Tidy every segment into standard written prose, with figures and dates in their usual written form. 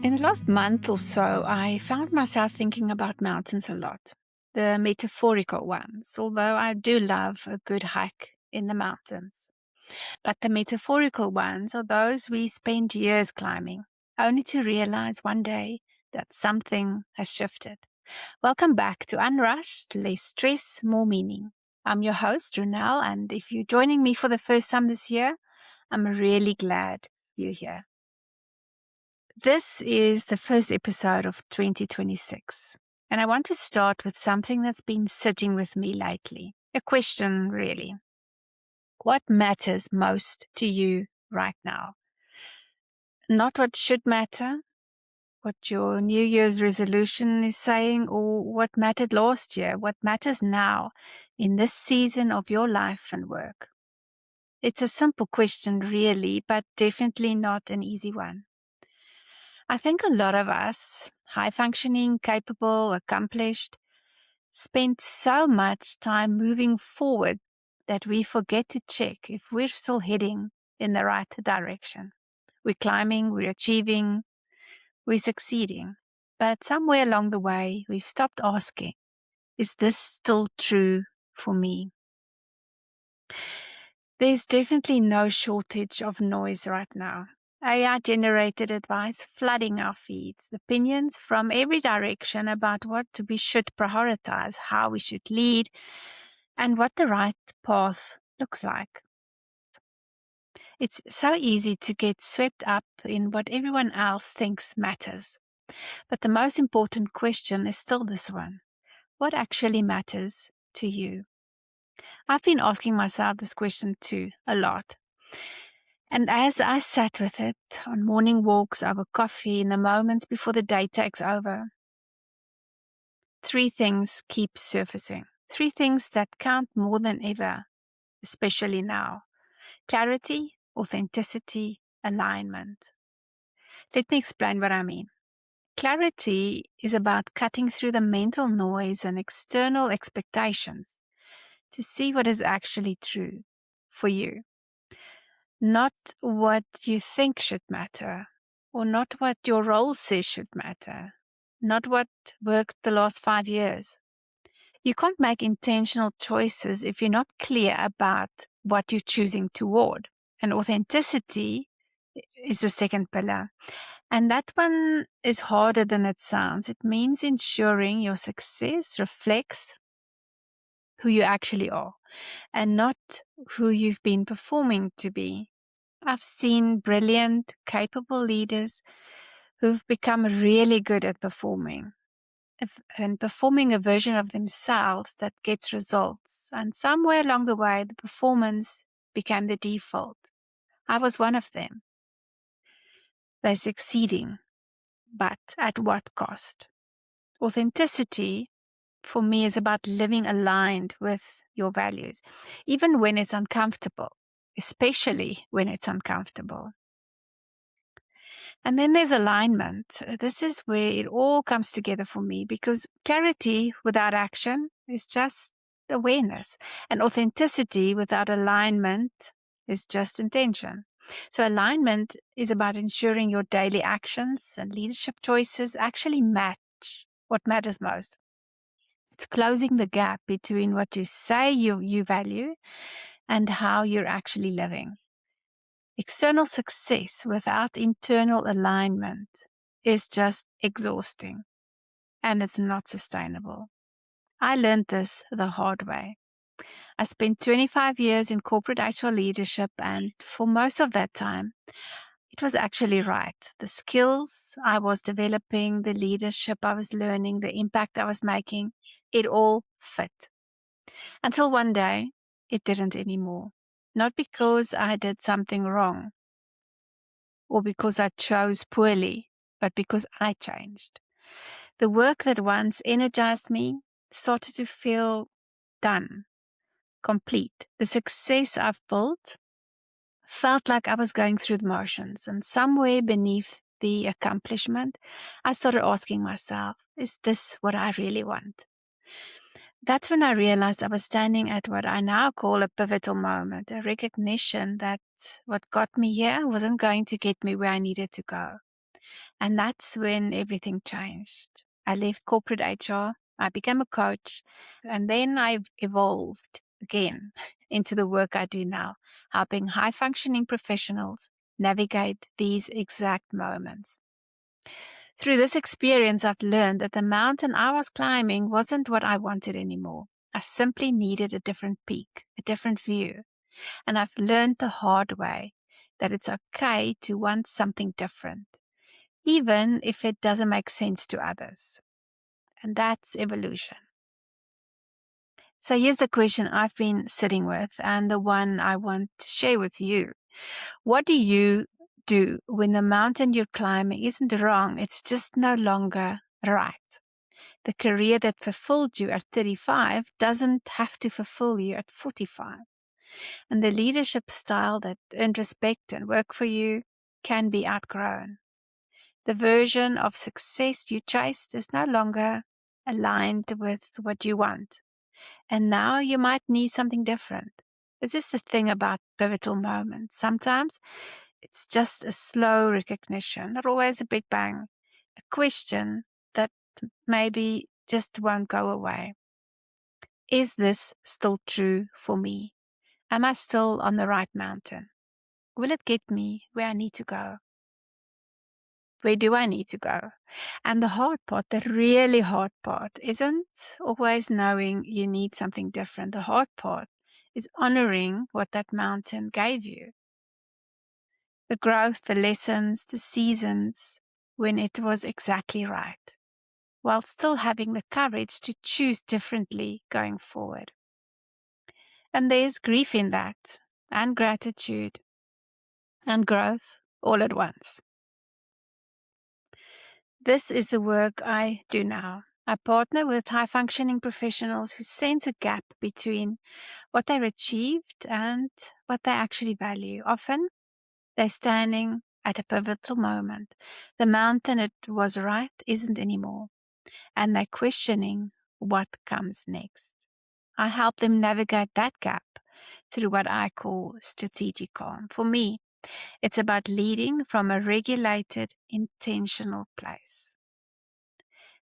In the last month or so, I found myself thinking about mountains a lot. The metaphorical ones, although I do love a good hike in the mountains. But the metaphorical ones are those we spend years climbing, only to realize one day that something has shifted. Welcome back to Unrushed, Less Stress, More Meaning. I'm your host, Ronél, and if you're joining me for the first time this year, I'm really glad you're here. This is the first episode of 2026, and I want to start with something that's been sitting with me lately. A question, really. What matters most to you right now? Not what should matter, what your New Year's resolution is saying, or what mattered last year, what matters now in this season of your life and work. It's a simple question, really, but definitely not an easy one. I think a lot of us, high functioning, capable, accomplished, spend so much time moving forward that we forget to check if we're still heading in the right direction. We're climbing, we're achieving, we're succeeding. But somewhere along the way, we've stopped asking, is this still true for me? There's definitely no shortage of noise right now. AI-generated advice flooding our feeds, opinions from every direction about what we should prioritize, how we should lead, and what the right path looks like. It's so easy to get swept up in what everyone else thinks matters. But the most important question is still this one. What actually matters to you? I've been asking myself this question too, a lot. And as I sat with it on morning walks over coffee in the moments before the day takes over, three things keep surfacing. Three things that count more than ever, especially now. Clarity, authenticity, alignment. Let me explain what I mean. Clarity is about cutting through the mental noise and external expectations to see what is actually true for you. Not what you think should matter, or not what your role says should matter, not what worked the last 5 years. You can't make intentional choices if you're not clear about what you're choosing toward. And authenticity is the second pillar. And that one is harder than it sounds. It means ensuring your success reflects who you actually are and not who you've been performing to be. I've seen brilliant, capable leaders who've become really good at performing and performing a version of themselves that gets results. And somewhere along the way, the performance became the default. I was one of them. They're succeeding, but at what cost? Authenticity, for me, is about living aligned with your values, even when it's uncomfortable, especially when it's uncomfortable. And then there's alignment. This is where it all comes together for me, because clarity without action is just awareness, and authenticity without alignment is just intention. So alignment is about ensuring your daily actions and leadership choices actually match what matters most. It's closing the gap between what you say you value and how you're actually living. External success without internal alignment is just exhausting, and it's not sustainable. I learned this the hard way. I spent 25 years in corporate HR leadership, and for most of that time, it was actually right. The skills I was developing, the leadership I was learning, the impact I was making, it all fit. Until one day, it didn't anymore. Not because I did something wrong or because I chose poorly, but because I changed. The work that once energized me started to feel done, complete. The success I've built felt like I was going through the motions, and somewhere beneath the accomplishment, I started asking myself, is this what I really want? That's when I realized I was standing at what I now call a pivotal moment, a recognition that what got me here wasn't going to get me where I needed to go. And that's when everything changed. I left corporate HR, I became a coach, and then I evolved again into the work I do now, helping high functioning professionals navigate these exact moments. Through this experience, I've learned that the mountain I was climbing wasn't what I wanted anymore. I simply needed a different peak, a different view. And I've learned the hard way that it's okay to want something different, even if it doesn't make sense to others. And that's evolution. So here's the question I've been sitting with, and the one I want to share with you. What do you do when the mountain you're climbing isn't wrong? It's just no longer right. The career that fulfilled you at 35 doesn't have to fulfill you at 45. And the leadership style that earned respect and worked for you can be outgrown. The version of success you chased is no longer aligned with what you want. And now you might need something different. This is the thing about pivotal moments. Sometimes it's just a slow recognition, not always a big bang, a question that maybe just won't go away. Is this still true for me? Am I still on the right mountain? Will it get me where I need to go? Where do I need to go? And the hard part, the really hard part, isn't always knowing you need something different. The hard part is honoring what that mountain gave you. The growth, the lessons, the seasons when it was exactly right, while still having the courage to choose differently going forward. And there's grief in that, and gratitude, and growth all at once. This is the work I do now. I partner with high-functioning professionals who sense a gap between what they've achieved and what they actually value. Often, they're standing at a pivotal moment. The mountain it was right isn't anymore, and they're questioning what comes next. I help them navigate that gap through what I call strategic calm. For me, it's about leading from a regulated, intentional place.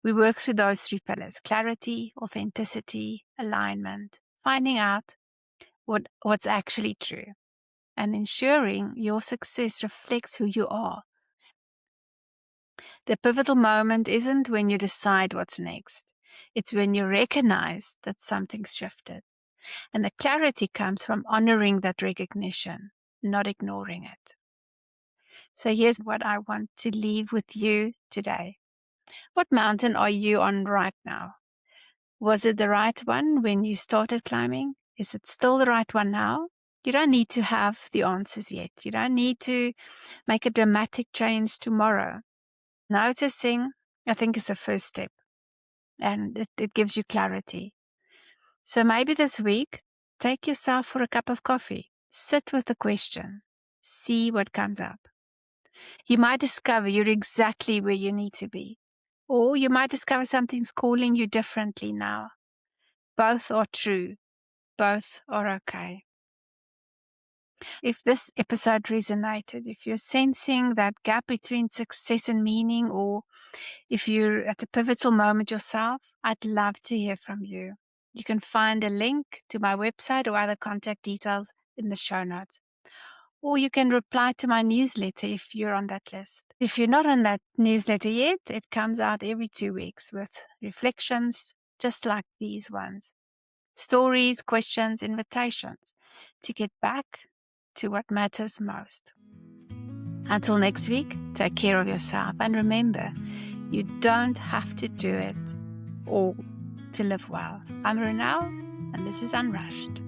We work through those three pillars: clarity, authenticity, alignment, finding out what's actually true, and ensuring your success reflects who you are. The pivotal moment isn't when you decide what's next. It's when you recognize that something's shifted. And the clarity comes from honoring that recognition, not ignoring it. So here's what I want to leave with you today. What mountain are you on right now? Was it the right one when you started climbing? Is it still the right one now? You don't need to have the answers yet. You don't need to make a dramatic change tomorrow. Noticing, I think, is the first step, and it gives you clarity. So maybe this week, take yourself for a cup of coffee. Sit with the question. See what comes up. You might discover you're exactly where you need to be. Or you might discover something's calling you differently now. Both are true. Both are okay. If this episode resonated, if you're sensing that gap between success and meaning, or if you're at a pivotal moment yourself, I'd love to hear from you. You can find a link to my website or other contact details in the show notes. Or you can reply to my newsletter if you're on that list. If you're not on that newsletter yet, it comes out every 2 weeks with reflections just like these ones. Stories, questions, invitations to get back to what matters most. Until next week, take care of yourself, and remember, you don't have to do it all to live well. I'm Ronél, and this is Unrushed.